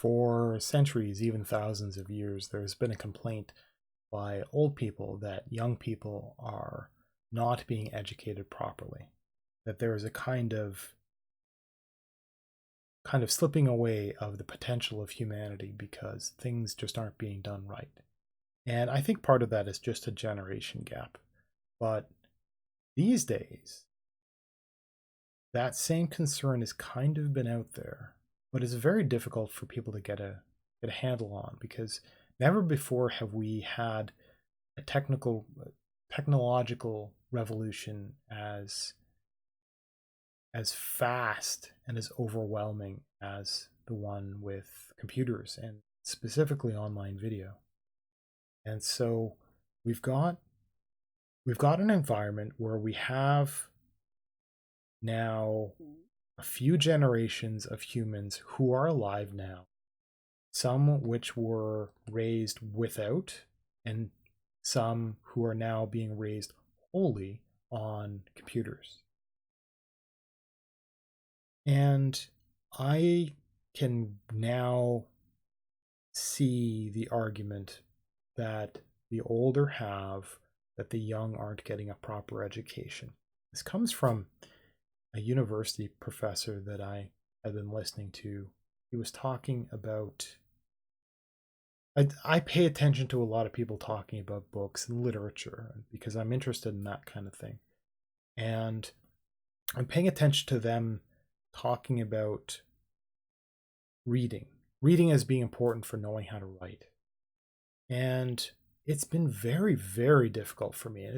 For centuries, even thousands of years, there's been a complaint by old people that young people are not being educated properly, that there is a kind of slipping away of the potential of humanity because things just aren't being done right. And I think part of that is just a generation gap. But these days, that same concern has kind of been out there, but it's very difficult for people to get a handle on because never before have we had a technological revolution as fast and as overwhelming as the one with computers and specifically online video. And so we've got an environment where we have now a few generations of humans who are alive now, some which were raised without, and some who are now being raised wholly on computers. And I can now see the argument that the older have that the young aren't getting a proper education. This comes from a university professor that I had been listening to. He was talking about. I pay attention to a lot of people talking about books and literature because I'm interested in that kind of thing. And I'm paying attention to them talking about reading as being important for knowing how to write. And it's been very, very difficult for me.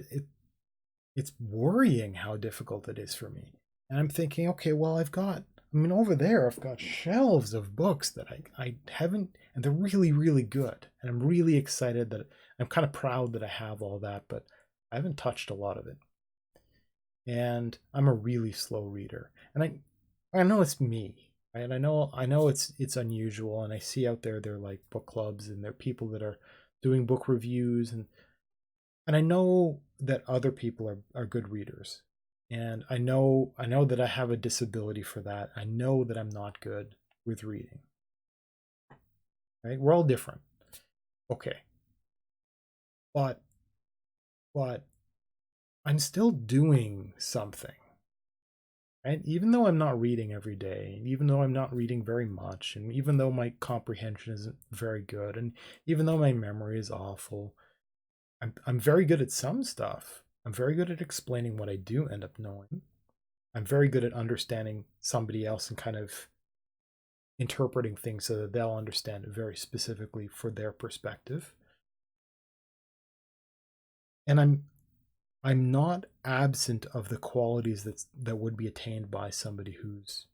It's worrying how difficult it is for me. And I'm thinking, okay, well, over there, I've got shelves of books that I haven't, and they're really, really good. And I'm really excited that I'm kind of proud that I have all that, but I haven't touched a lot of it. And I'm a really slow reader. And I know it's me, right? I know it's unusual, and I see out there they're like book clubs and there are people that are doing book reviews, and I know that other people are good readers. And I know that I have a disability for that. I know that I'm not good with reading. Right? We're all different. Okay. But I'm still doing something. Right? Even though I'm not reading every day, even though I'm not reading very much, and even though my comprehension isn't very good, and even though my memory is awful, I'm very good at some stuff. I'm very good at explaining what I do end up knowing. I'm very good at understanding somebody else and kind of interpreting things so that they'll understand it very specifically for their perspective. And I'm not absent of the qualities that would be attained by somebody who's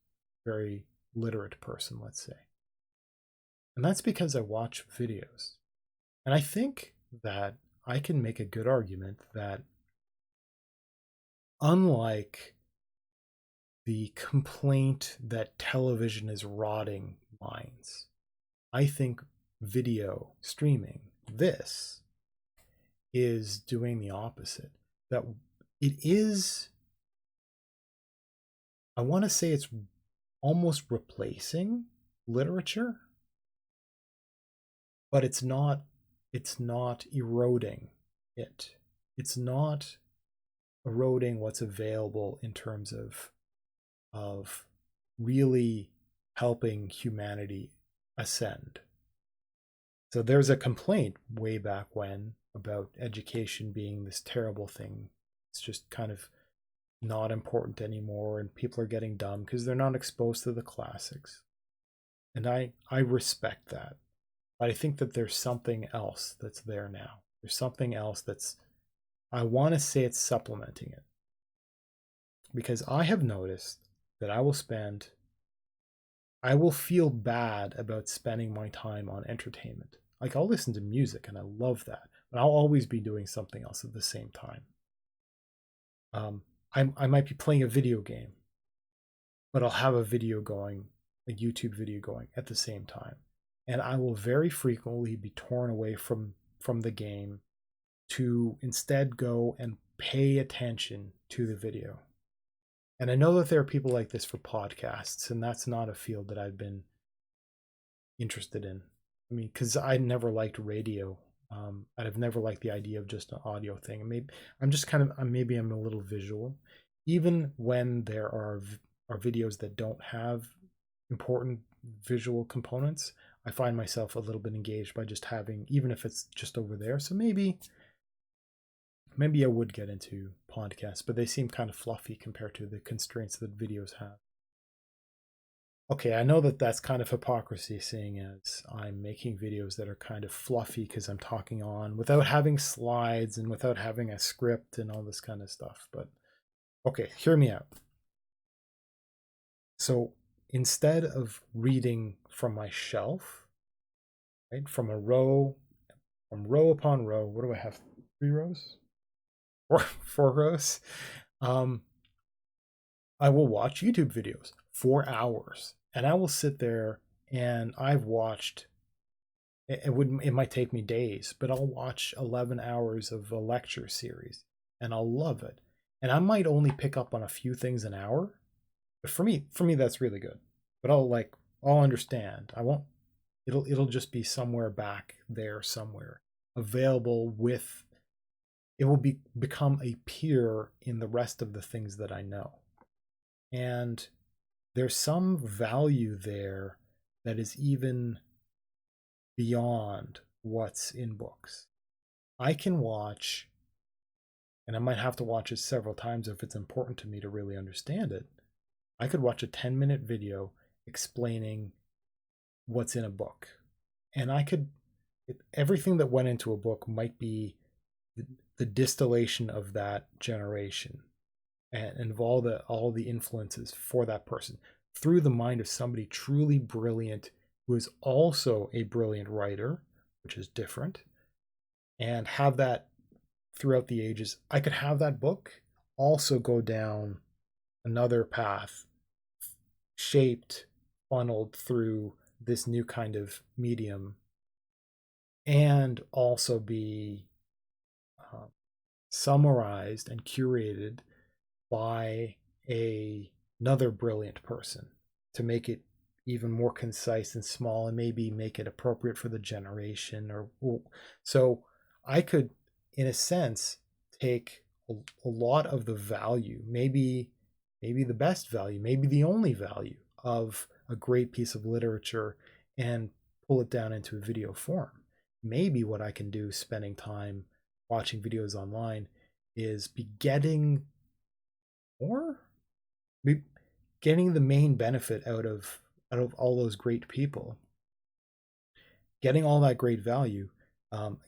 a very literate person, let's say. And that's because I watch videos. And I think that I can make a good argument that unlike the complaint that television is rotting minds, I think video streaming, this is doing the opposite. That it is, I want to say it's almost replacing literature, but it's not eroding it. It's not eroding what's available in terms of really helping humanity ascend. So there's a complaint way back when about education being this terrible thing. It's just kind of not important anymore, and people are getting dumb because they're not exposed to the classics. And I respect that. But I think that there's something else that's there now. There's something else that's, I want to say it's supplementing it. Because I have noticed that I will feel bad about spending my time on entertainment. Like I'll listen to music and I love that, but I'll always be doing something else at the same time. I might be playing a video game, but I'll have a YouTube video going at the same time. And I will very frequently be torn away from the game to instead go and pay attention to the video. And I know that there are people like this for podcasts, and that's not a field that I've been interested in. I mean, because I never liked radio. I've never liked the idea of just an audio thing. Maybe I'm just kind of maybe I'm a little visual, even when there are videos that don't have important visual components. I find myself a little bit engaged by just having, even if it's just over there. So maybe I would get into podcasts, but they seem kind of fluffy compared to the constraints that videos have. Okay, I know that that's kind of hypocrisy, seeing as I'm making videos that are kind of fluffy because I'm talking on without having slides and without having a script and all this kind of stuff. But okay, hear me out. So instead of reading from my shelf, right, from row upon row, what do I have? 3 rows? Or 4 rows? I will watch YouTube videos for hours, and I will sit there and I've watched it might take me days, but I'll watch 11 hours of a lecture series and I'll love it. And I might only pick up on a few things an hour, but for me that's really good. But I'll understand. I won't it'll just be somewhere back there somewhere available with it will become a peer in the rest of the things that I know. And there's some value there that is even beyond what's in books. I can watch, and I might have to watch it several times if it's important to me to really understand it. I could watch a 10-minute video explaining what's in a book. And everything that went into a book might be the distillation of that generation and of all the influences for that person through the mind of somebody truly brilliant who is also a brilliant writer, which is different, and have that throughout the ages. I could have that book also go down another path, shaped, funneled through this new kind of medium, and also be summarized and curated by another brilliant person to make it even more concise and small and maybe make it appropriate for the generation. Or so I could, in a sense, take a lot of the value, maybe the best value, maybe the only value of a great piece of literature and pull it down into a video form. Maybe what I can do spending time watching videos online is be getting more, getting the main benefit out of all those great people, getting all that great value,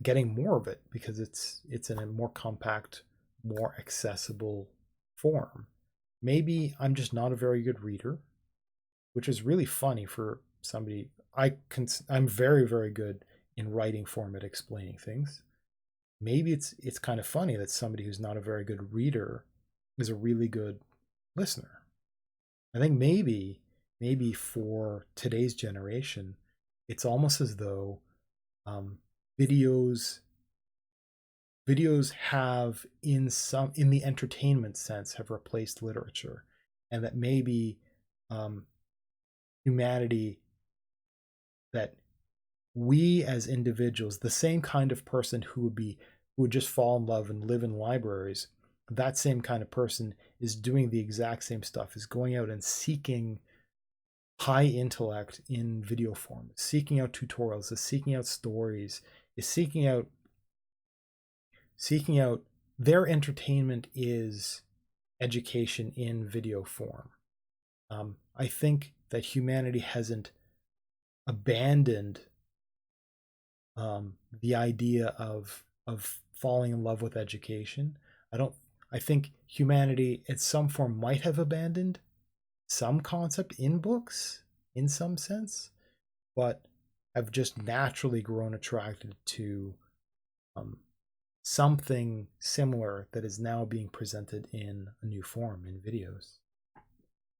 getting more of it because it's in a more compact, more accessible form. Maybe I'm just not a very good reader, which is really funny for somebody. I'm very, very good in writing format explaining things. Maybe it's kind of funny that somebody who's not a very good reader is a really good listener. I think maybe for today's generation, it's almost as though videos have in the entertainment sense have replaced literature, and that maybe humanity, that we as individuals, the same kind of person who would just fall in love and live in libraries, that same kind of person is doing the exact same stuff, is going out and seeking high intellect in video form, seeking out tutorials, is seeking out stories, is seeking out their entertainment is education in video form. I think that humanity hasn't abandoned the idea of falling in love with education. I think humanity in some form might have abandoned some concept in books in some sense, but have just naturally grown attracted to something similar that is now being presented in a new form in videos.